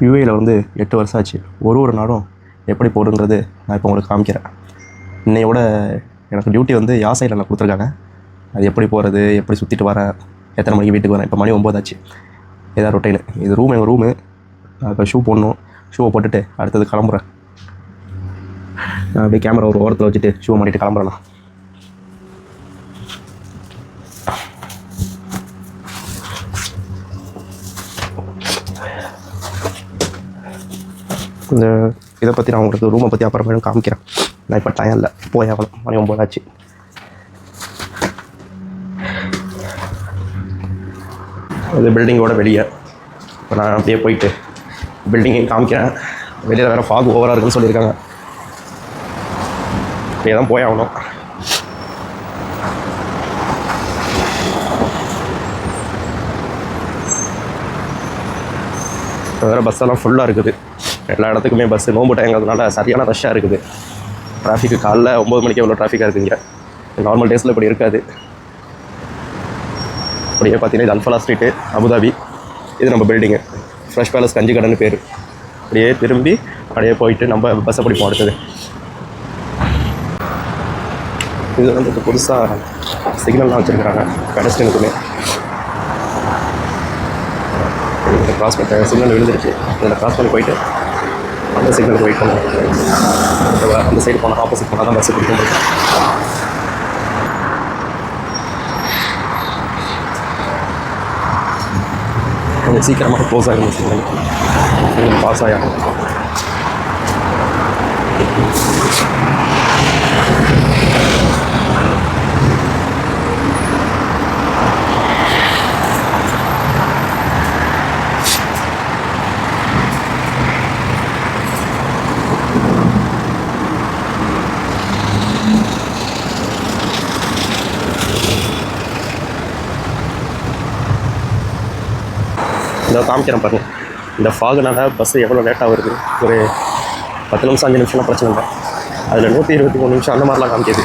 யூஏயில் வந்து 8 வருஷம் ஆச்சு. ஒரு நாடும் எப்படி போடுங்கிறது நான் இப்போ உங்களுக்கு காமிக்கிறேன். இன்னையோட எனக்கு டியூட்டி வந்து யாசையில் நான் கொடுத்துருக்காங்க. அது எப்படி போகிறது, எப்படி சுற்றிட்டு வரேன், எத்தனை மணிக்கு வீட்டுக்கு வரேன். இப்போ மணி 9 ஆச்சு. இதான் ரொட்டையில். இது எங்கள் ரூமு. நான் இப்போ ஷூ போடணும். ஷூவை போட்டுட்டு அடுத்தது கிளம்புறேன். நான் அப்படியே கேமரா ஒரு ஓரத்தில் வச்சுட்டு ஷூவை மாட்டிட்டு கிளம்புறேண்ணா. இந்த இதை பற்றி நான் உங்களுக்கு ரூமை பற்றி அப்புறமேலும் காமிக்கிறேன். நான் இப்போ டைம் இல்லை, போய் ஆகணும். மணி 9 ஆச்சு. இது பில்டிங்கோட வெளியே. இப்போ நான் அப்படியே போயிட்டு பில்டிங்கையும் காமிக்கிறேன். வெளியில் வேறு ஃபாக் ஓவராக இருக்குன்னு சொல்லியிருக்காங்க. அப்படியே தான் போய் ஆகணும். வேறு பஸ்ஸெல்லாம் ஃபுல்லாக இருக்குது. எல்லா இடத்துக்குமே பஸ்ஸு நோம்பு டைங்கிறதுனால சரியான ரஷ்ஷாக இருக்குது. டிராஃபிக்கு காலைல 9 மணிக்கு எவ்வளோ டிராஃபிக்காக இருக்குங்க. நார்மல் டேஸில் இப்படி இருக்காது. அப்படியே பார்த்தீங்கன்னா இது அல்ஃபலா ஸ்ட்ரீட்டு, அபுதாபி. இது நம்ம பில்டிங்கு ஃப்ரெஷ் பேலஸ் கஞ்சி கடைன்னு பேர். அப்படியே திரும்பி அப்படியே போயிட்டு நம்ம பஸ்ஸை பிடிப்போம். அடுத்தது இது வந்து இப்போ புதுசாக சிக்னல்லாம் வச்சுருக்குறாங்க பெடஸ்ட்ரியனுக்குமே. இதில் க்ராஸ் பண்ண சிக்னல் விழுந்துருச்சு. இதில் க்ராஸ் பண்ணி போயிட்டு அந்த சிக்னலுக்கு வெயிட் பண்ணுவோம். அந்த சைடு போனால் ஆப்போசிட் போனால் தான் பஸ்ஸு பிடிக்க முடியும். கொஞ்சம் சீக்கிரமாக க்ளோஸ் ஆகிடும் சிக்னல். சிக்னல் பாஸ் ஆகும். இந்த காமிக்கிறேன் பாருங்கள். இந்த ஃபாகுனால பஸ்ஸு எவ்வளோ லேட்டாக வருது. ஒரு 10 நிமிஷம் 5 நிமிஷம்லாம் பிரச்சனை இல்லை. அதில் 123 நிமிஷம் அந்த மாதிரிலாம் காமிக்கிது.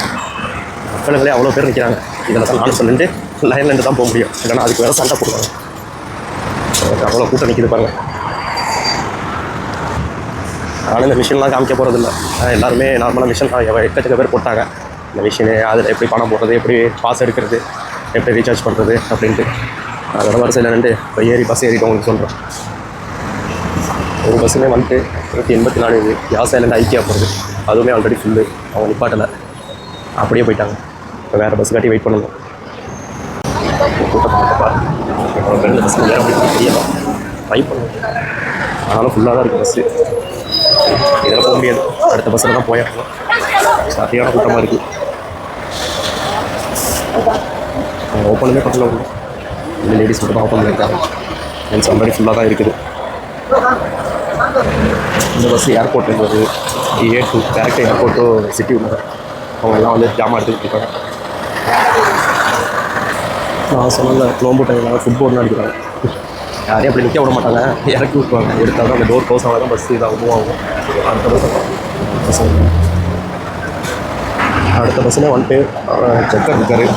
மக்களுங்களே அவ்வளோ பேர் நிற்கிறாங்க. இதில் தான் நானும் சொல்லிட்டு லைன்லேருந்து தான் போக முடியும். இல்லைன்னா அதுக்கு வேறு சண்டை போடுவாங்க. அவ்வளோ கூட்டம் நிற்கிது பாருங்கள். நானும் இந்த மிஷின்லாம் காமிக்க போகிறதில்ல. எல்லாருமே நார்மலாக மிஷின் எக்கச்சக்க பேர் போட்டாங்க. இந்த மிஷினு அதில் எப்படி பணம் போடுறது, எப்படி பாஸ் எடுக்கிறது, எப்படி ரீசார்ஜ் பண்ணுறது அப்படின்ட்டு அதோட வரிசையில் நின்று இப்போ பஸ் ஏறிட்டு உங்களுக்கு சொல்கிறேன். ஒரு பஸ்ஸுமே வந்துட்டு 184 இது யாசைலேருந்து ஐக்கியா போகிறது. அதுவுமே ஆல்ரெடி ஃபுல்லு. அவங்க நிப்பாட்டலை, அப்படியே போயிட்டாங்க. இப்போ வேறு பஸ் காட்டி வெயிட் பண்ணணும். கூட்டத்தை பாருங்கள். 2 பஸ்ஸில் வேறு அப்படி தெரியலாம். ட்ரை பண்ணணும். ஆனாலும் ஃபுல்லாக தான் இருக்குது பஸ்ஸு. இதெல்லாம் போக முடியாது. அடுத்த பஸ்ஸில் தான் போயாகணும். சரியான கூட்டமாக இருக்குது. ஓப்பனுமே பண்ணல. இந்த லேடிஸ் மட்டும் தான் ஓப்பன் பண்ணியிருக்காங்க. ஜென்ஸ் ஆல்ரெடி ஃபுல்லாக தான் இருக்குது. இந்த பஸ் ஏர்போர்ட் வருது. A2 டேரக்ட் ஏர்போர்ட்டோ சிட்டி உள்ள அவங்க எல்லாம் வந்து ஜாமான் எடுத்துக்கிட்டு இருக்காங்க. நான் சொன்னல நோம்பு டைமில் ஃபுட்போர்ட்னு அடிக்கிறாங்க. யாரையும் அப்படி நிற்க விட மாட்டாங்க, இறக்கி விட்டுருவாங்க. எடுத்தால் தான் அந்த டோர் க்ளோஸ் ஆகாத பஸ் இதாக மூவ் ஆகும். அடுத்த பஸ்ஸில் வந்துட்டு செக்கர் இருக்காரு.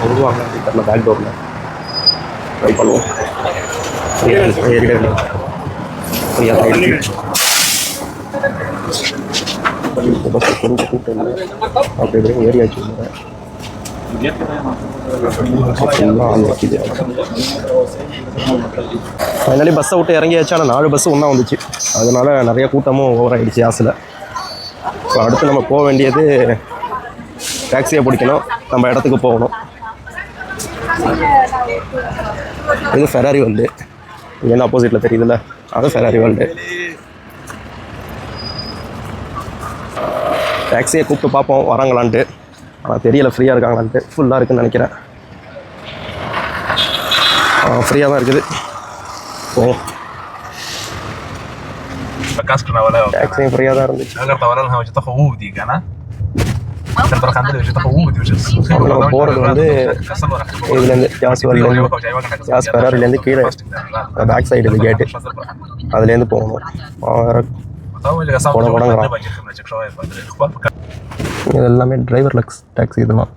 வருவாங்க தெரியல. பேக் டோரில் ட்ரை பண்ணுவோம். ஏறிட்டே இருந்தோம். பஸ் கொஞ்சம் கூட்டம் இல்லை. அப்படி எப்படி ஏரியாச்சு ஃபைனலி பஸ்ஸை விட்டு இறங்கியாச்சு. ஆனால் 4 பஸ்ஸு ஒன்றா வந்துச்சு. அதனால நிறைய கூட்டமும் ஓவர் ஆகிடுச்சு யாசில். ஸோ அடுத்து நம்ம போக வேண்டியது டாக்ஸியை பிடிக்கணும். நம்ம இடத்துக்கு போகணும். இது ஃபெராரி வேர்ல்டு. இங்கேருந்து ஆப்போசிட்டில் தெரியுதுல்ல, அது ஃபெராரி வேர்ல்டு. டாக்ஸியை கூப்பிட்டு பார்ப்போம் வராங்களான்ட்டு. ஆனால் தெரியலை ஃப்ரீயாக இருக்காங்களான்ட்டு. ஃபுல்லாக இருக்குதுன்னு நினைக்கிறேன். ஃப்ரீயாக தான் இருக்குது. போவோம். டாக்ஸியும் ஃப்ரீயாக தான் இருந்துச்சு. நம்ம போகிறது வந்து இதுலேருந்து யாஸ் ஃபெராரிலேருந்து கீழே பேக் சைடு இது கேட்டு, அதுலேருந்து போகணும். இது எல்லாமே டிரைவர் லக்ஸ் டாக்ஸி. இதெல்லாம்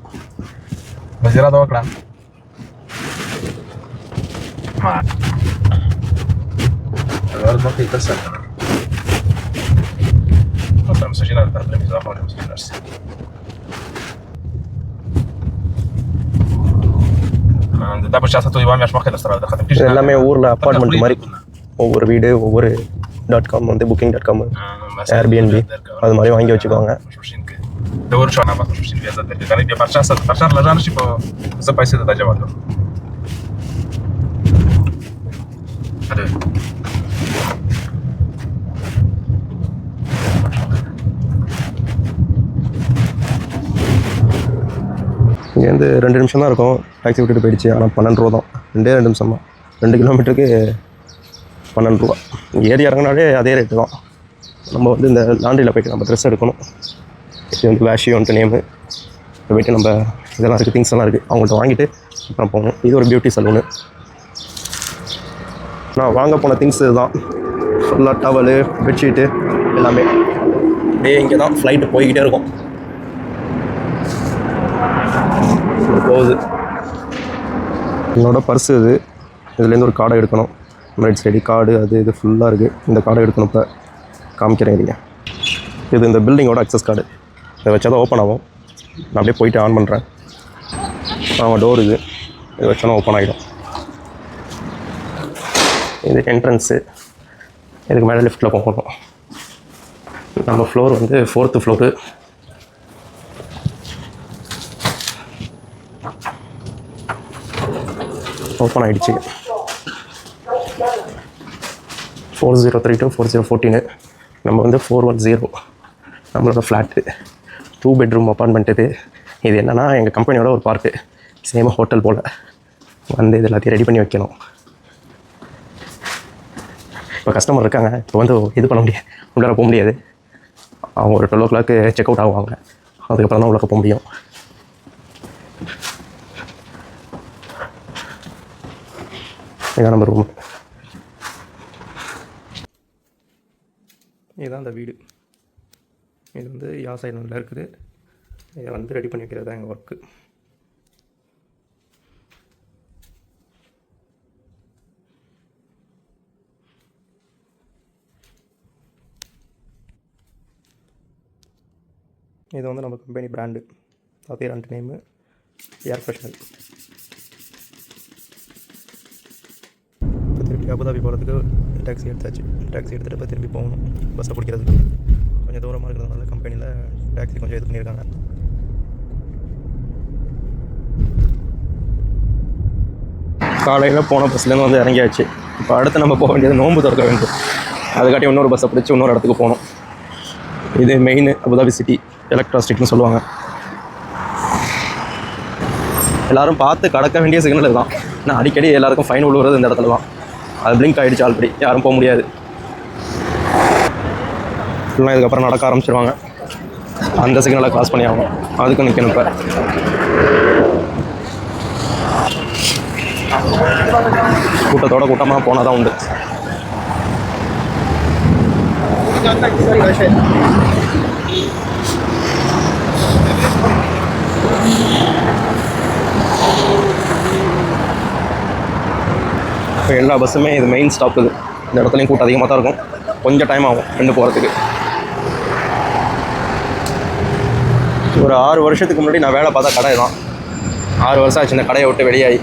molto interessante. Non so, mi sto girando per prendere la foto, mi sto girando. Dopo c'è stato di voi, mi ha smarcato la strada. எல்லாமே ஊரில் அப்பார்ட்மெண்ட் மாதிரி ஒவ்வொரு வீடு ஒவ்வொரு .com வந்து booking.com Airbnb அது மாதிரி வாங்கி வச்சுக்குவாங்க. Doar ce am avut și viața de care e parcea la Jean și pe să pai să dea ceva. Ade. இங்கேருந்து 2 நிமிஷம் தான் இருக்கும். டாக்ஸி விட்டுட்டு போயிடுச்சு. ஆனால் 12 ரூபா தான். 2 நிமிஷம் தான். 2 கிலோமீட்டருக்கு 12 ரூபா. இங்கே ஏறி இறங்கினாலே அதே ரேட்டு தான். நம்ம வந்து இந்த லாண்ட்ரியில் போய்ட்டு நம்ம ட்ரெஸ் எடுக்கணும். இது வந்து வேஷியோன்ட்டு நேமு. போய்ட்டு நம்ம இதெல்லாம் இருக்குது, திங்ஸ் எல்லாம் இருக்குது, அவங்கள்ட்ட வாங்கிட்டு அப்புறம் போகணும். இது ஒரு பியூட்டி சலூனு. நான் வாங்க போன திங்ஸ் இதுதான். ஃபுல்லாக டவலு, பெட்ஷீட்டு எல்லாமே. அப்படியே இங்கே தான் ஃப்ளைட்டு போய்கிட்டே இருக்கும். போகுது. என்னோட பர்ஸு இது. இதுலேருந்து ஒரு கார்டை எடுக்கணும். ரைட் சைடு கார்டு அது இது ஃபுல்லாக இருக்குது. இந்த கார்டை எடுக்கணும். இப்போ காமிக்கிறேன் இல்லையா. இது இந்த பில்டிங்கோட அக்சஸ் கார்டு. இதை வச்சா தான் ஓப்பன் ஆகும். நான் அப்படியே போயிட்டு ஆன் பண்ணுறேன். ஆமாம், டோர் இது. இதை வச்சோன்னா ஓப்பன் ஆகிடும். இது என்ட்ரன்ஸு. இதுக்கு மேலே லிஃப்ட்டில் போகணும். நம்ம ஃப்ளோர் வந்து 4th ஃப்ளோரு. ஓப்பன் ஆகிடுச்சு. 4032 4014. நம்ம வந்து 410 நம்மளோட ஃப்ளாட்டு. 2 பெட்ரூம் அப்பார்ட்மெண்ட் இது. இது என்னென்னா எங்கள் கம்பெனியோட ஒரு பார்ட்டு. சேம் ஹோட்டல் போல் வந்து இது எல்லாத்தையும் ரெடி பண்ணி வைக்கணும். இப்போ கஸ்டமர் இருக்காங்க. இப்போ வந்து இது பண்ண முடியாது, உள்ளார போக முடியாது. அவங்க ஒரு 12 o'clock செக் அவுட் ஆகுவாங்க. அதுக்கப்புறம் தான் உள்ளே போக முடியும். இதான் நம்ம ரூம். இதுதான் அந்த வீடு. இது வந்து யாஸ் ஐலண்டில் இருக்குது. இதை வந்து ரெடி பண்ணி வைக்கிறது தான் எங்கள் ஒர்க்கு. இது வந்து நம்ம கம்பெனி பிராண்டு. அதே 2 நேமு ஏர் ஃப்ரெஷ்னர். இப்போ திருப்பி அபுதாபி போகிறதுக்கு டாக்ஸி எடுத்தாச்சு. டாக்ஸி எடுத்துகிட்டு இப்போ திருப்பி போகணும். பஸ்ஸை பிடிக்கிறதுக்கு கொஞ்சம் தூரமாக இருக்கிறதுனால கம்பெனியில் டாக்ஸி கொஞ்சம் இது பண்ணியிருக்காங்க. காலையில் போன பஸ்லேருந்து வந்து இறங்கியாச்சு. இப்போ அடுத்து நம்ம போக வேண்டியது நோன்பு திறக்க வேண்டும். அதுக்காட்டி இன்னொரு பஸ்ஸை பிடிச்சி இன்னொரு இடத்துக்கு போகணும். இது மெயின் அபுதாபி சிட்டி எலக்ட்ரா ஸ்ட்ரீட்னு சொல்லுவாங்க. எல்லோரும் பார்த்து கடக்க வேண்டிய சிக்னல் இதுதான். நான் அடிக்கடி எல்லாருக்கும் ஃபைன் விழுவுறது இந்த இடத்துல தான். அது பிளிங்க் ஆகிடுச்சு ஆல்ரெடி. யாரும் போக முடியாது. ஃபுல்லாக இதுக்கப்புறம் நடக்க ஆரம்பிச்சிருவாங்க. அந்த சிக்னலை கிராஸ் பண்ணி ஆகும். அதுக்கும் நிற்கணும். இப்போ கூட்டத்தோட கூட்டமாக போனால் தான் உண்டு. இப்போ எல்லா பஸ்ஸுமே இது மெயின் ஸ்டாப். இது இந்த இடத்துலையும் கூட்டம் அதிகமாக தான் இருக்கும். கொஞ்சம் டைம் ஆகும் ரெண்டு போகிறதுக்கு. ஒரு 6 வருஷத்துக்கு முன்னாடி நான் வேலை பார்த்தா கடை தான். 6 வருஷம் ஆச்சு இந்த கடையை விட்டு வெளியாகி.